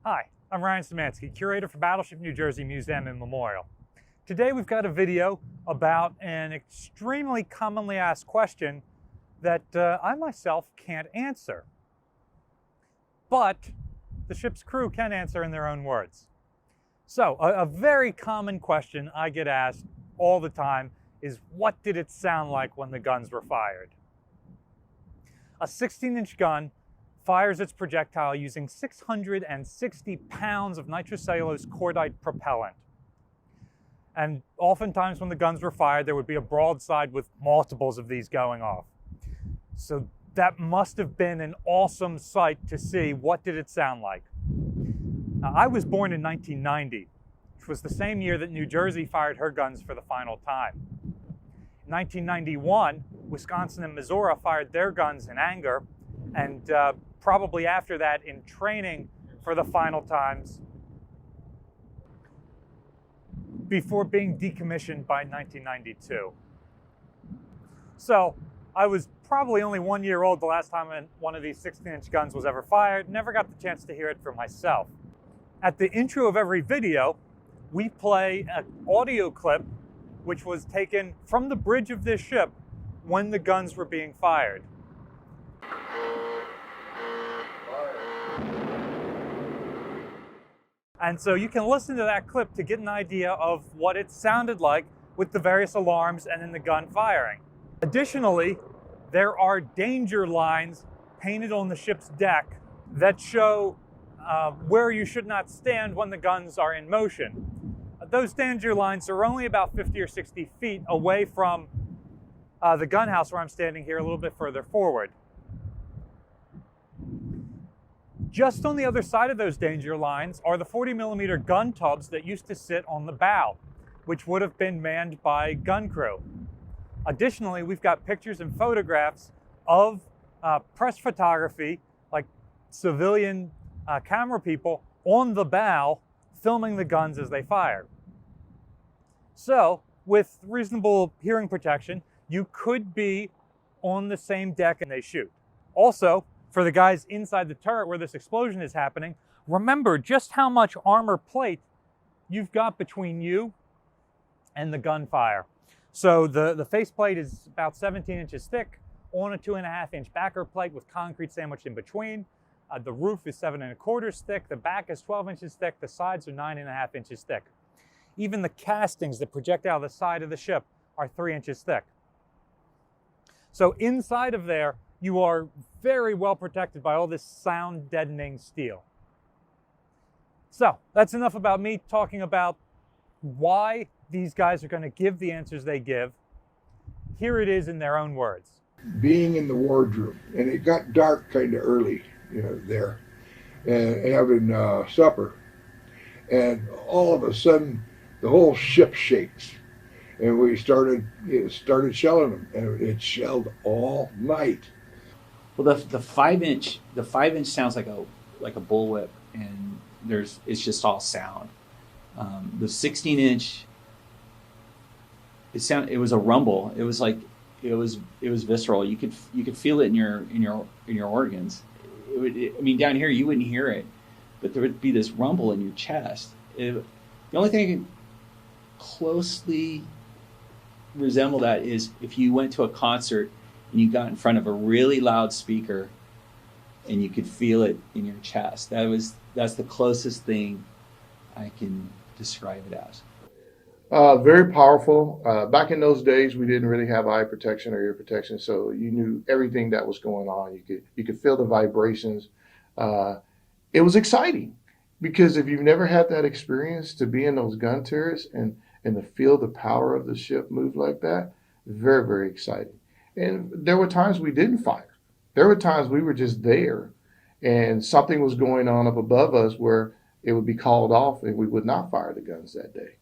Hi, I'm Ryan Szymanski, curator for Battleship New Jersey Museum and Memorial. Today we've got a video about an extremely commonly asked question that I myself can't answer. But the ship's crew can answer in their own words. So, a very common question I get asked all the time is, what did it sound like when the guns were fired? A 16-inch gun fires its projectile using 660 pounds of nitrocellulose cordite propellant. And oftentimes when the guns were fired, there would be a broadside with multiples of these going off. So that must have been an awesome sight to see. What did it sound like? Now, I was born in 1990, which was the same year that New Jersey fired her guns for the final time. In 1991, Wisconsin and Missouri fired their guns in anger, and probably after that in training for the final times, before being decommissioned by 1992. So I was probably only 1 year old the last time one of these 16-inch guns was ever fired. Never got the chance to hear it for myself. At the intro of every video, we play an audio clip which was taken from the bridge of this ship when the guns were being fired. And so you can listen to that clip to get an idea of what it sounded like with the various alarms and then the gun firing. Additionally, there are danger lines painted on the ship's deck that show where you should not stand when the guns are in motion. Those danger lines are only about 50 or 60 feet away from the gun house where I'm standing here, a little bit further forward. Just on the other side of those danger lines are the 40-millimeter gun tubs that used to sit on the bow, which would have been manned by gun crew. Additionally, we've got pictures and photographs of press photography, like civilian camera people on the bow filming the guns as they fire. So, with reasonable hearing protection, you could be on the same deck and they shoot. Also, for the guys inside the turret where this explosion is happening, remember just how much armor plate you've got between you and the gunfire. So the faceplate is about 17 inches thick on a 2.5-inch backer plate with concrete sandwiched in between. The roof is 7 1/4 thick. The back is 12 inches thick. The sides are 9.5 inches thick. Even the castings that project out of the side of the ship are 3 inches thick. So inside of there, you are very well protected by all this sound deadening steel. So that's enough about me talking about why these guys are going to give the answers they give. Here it is in their own words. Being in the wardroom, and it got dark kind of early, there, and having supper, and all of a sudden the whole ship shakes, and we started shelling them, and it shelled all night. Well, the 5-inch sounds like a bullwhip, and it's just all sound. The 16-inch, it was a rumble. It was like it was visceral. You could feel it in your organs. Down here you wouldn't hear it, but there would be this rumble in your chest. The only thing that can closely resemble that is if you went to a concert and you got in front of a really loud speaker and you could feel it in your chest. That's the closest thing I can describe it as. Very powerful. Back in those days, we didn't really have eye protection or ear protection, so you knew everything that was going on. You could feel the vibrations. It was exciting because if you've never had that experience to be in those gun turrets and to feel the power of the ship move like that, very, very exciting. And there were times we didn't fire. There were times we were just there and something was going on up above us where it would be called off and we would not fire the guns that day.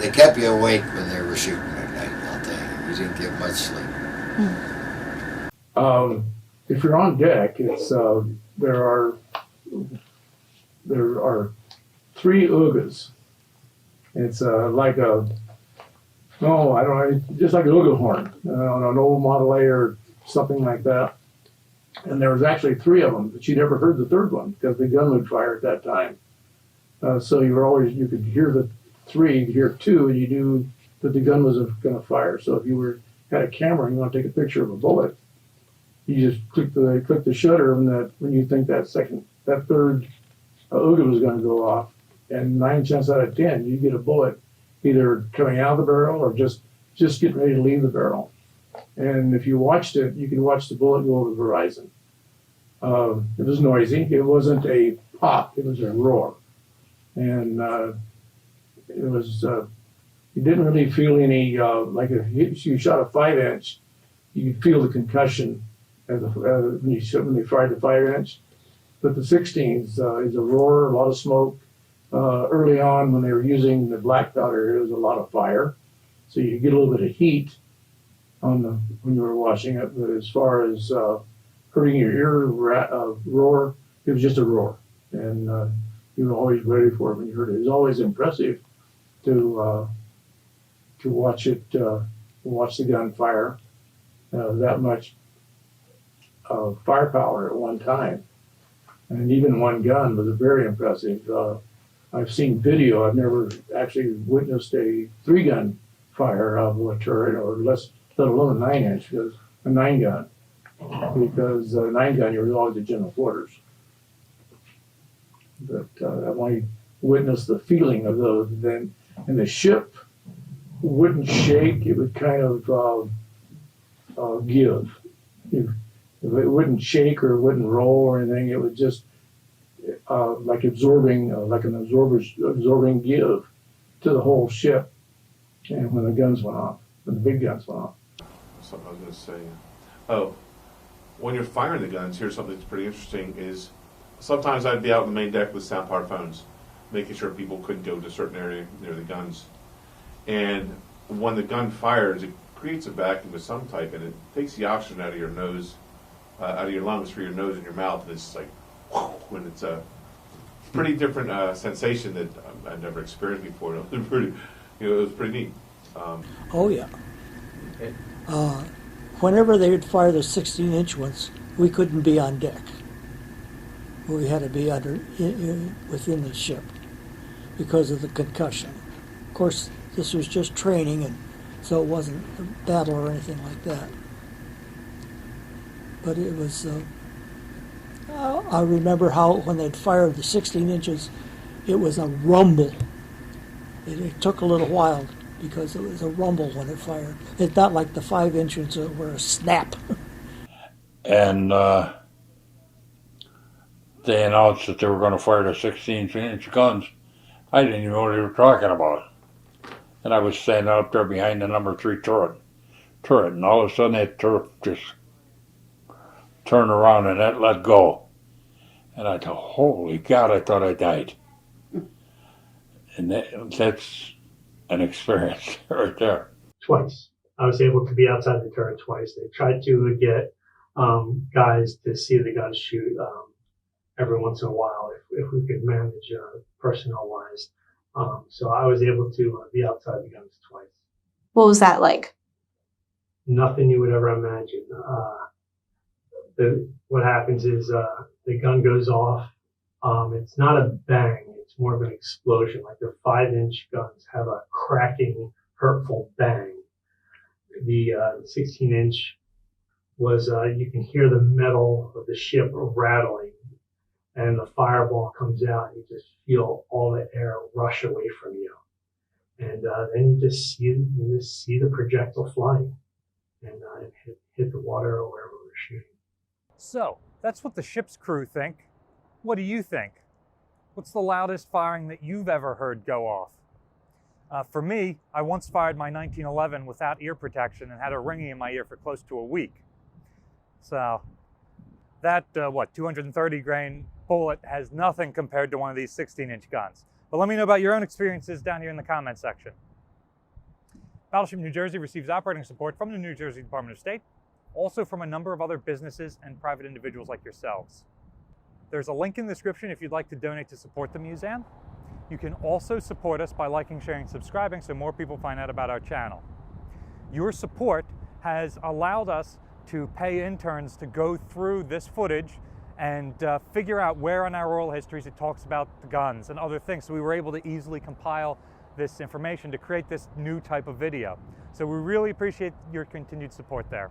They kept you awake when they were shooting at night, I'll tell you. You didn't get much sleep. If you're on deck, it's there are 3 oogas. It's like a just like a ooga horn on an old Model A or something like that. And there was actually 3 of them, but you never heard the third one because the gun would fire at that time. So you could hear the 3, you could hear 2, and you knew that the gun was going to fire. So if you had a camera and you want to take a picture of a bullet, you just click the shutter, and that when you think that third Ooga was going to go off, and 9 chances out of 10, you get a bullet either coming out of the barrel or just getting ready to leave the barrel. And if you watched it, you could watch the bullet go over the horizon. It was noisy. It wasn't a pop. It was a roar. And it was, you didn't really feel any, like if you shot a 5-inch, you could feel the concussion when they fired the 5-inch. But the 16s is a roar, a lot of smoke. Early on, when they were using the black powder, it was a lot of fire. So you get a little bit of heat when you were watching it. But as far as hurting your ear roar, it was just a roar. And you were always ready for it when you heard it. It was always impressive to watch it, watch the gun fire that much firepower at one time. And even one gun was very impressive. I've seen video. I've never actually witnessed a 3-gun fire of a turret, or let alone a 9-inch, because a 9-gun. Because a 9-gun, you were always at general quarters. But I've only witnessed the feeling of those. Then, and the ship wouldn't shake. It would kind of give. If it wouldn't shake or it wouldn't roll or anything, it would just like absorbing, like an absorbing give to the whole ship. And when the guns went off, when the big guns went off. Something I was going to say. Oh, when you're firing the guns, here's something that's pretty interesting is sometimes I'd be out on the main deck with sound powered phones, making sure people couldn't go to a certain area near the guns. And when the gun fires, it creates a vacuum of some type, and it takes the oxygen out of your nose, out of your lungs through your nose and your mouth. And it's like, when it's a pretty different sensation that I've never experienced before. It was pretty, it was pretty neat. Oh yeah. Whenever they would fire the 16-inch ones, we couldn't be on deck. We had to be within the ship because of the concussion. Of course, this was just training, and so it wasn't a battle or anything like that. But it was. I remember how when they'd fired the 16 inches, it was a rumble. It took a little while because it was a rumble when it fired. It's not like the 5 inches were a snap. And they announced that they were going to fire the 16-inch guns. I didn't even know what they were talking about. And I was standing up there behind the number 3 turret, and all of a sudden that turret just turned around and that let go. And I thought, holy God, I thought I died. And that's an experience right there. Twice. I was able to be outside the turret twice. They tried to get guys to see the guns shoot every once in a while if we could manage personnel-wise. So I was able to be outside the guns twice. What was that like? Nothing you would ever imagine. What happens is the gun goes off. It's not a bang. It's more of an explosion. Like the 5-inch guns have a cracking, hurtful bang. The 16-inch was, you can hear the metal of the ship rattling, and the fireball comes out, and you just feel all the air rush away from you. And then you just see the projectile flying and hit the water or wherever we're shooting. So, that's what the ship's crew think. What do you think? What's the loudest firing that you've ever heard go off? For me, I once fired my 1911 without ear protection and had a ringing in my ear for close to a week. So, that, 230 grain bullet has nothing compared to one of these 16-inch guns. But let me know about your own experiences down here in the comments section. Battleship New Jersey receives operating support from the New Jersey Department of State, also from a number of other businesses and private individuals like yourselves. There's a link in the description if you'd like to donate to support the museum. You can also support us by liking, sharing, subscribing so more people find out about our channel. Your support has allowed us to pay interns to go through this footage and figure out where in our oral histories it talks about the guns and other things. So we were able to easily compile this information to create this new type of video. So we really appreciate your continued support there.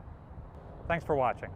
Thanks for watching.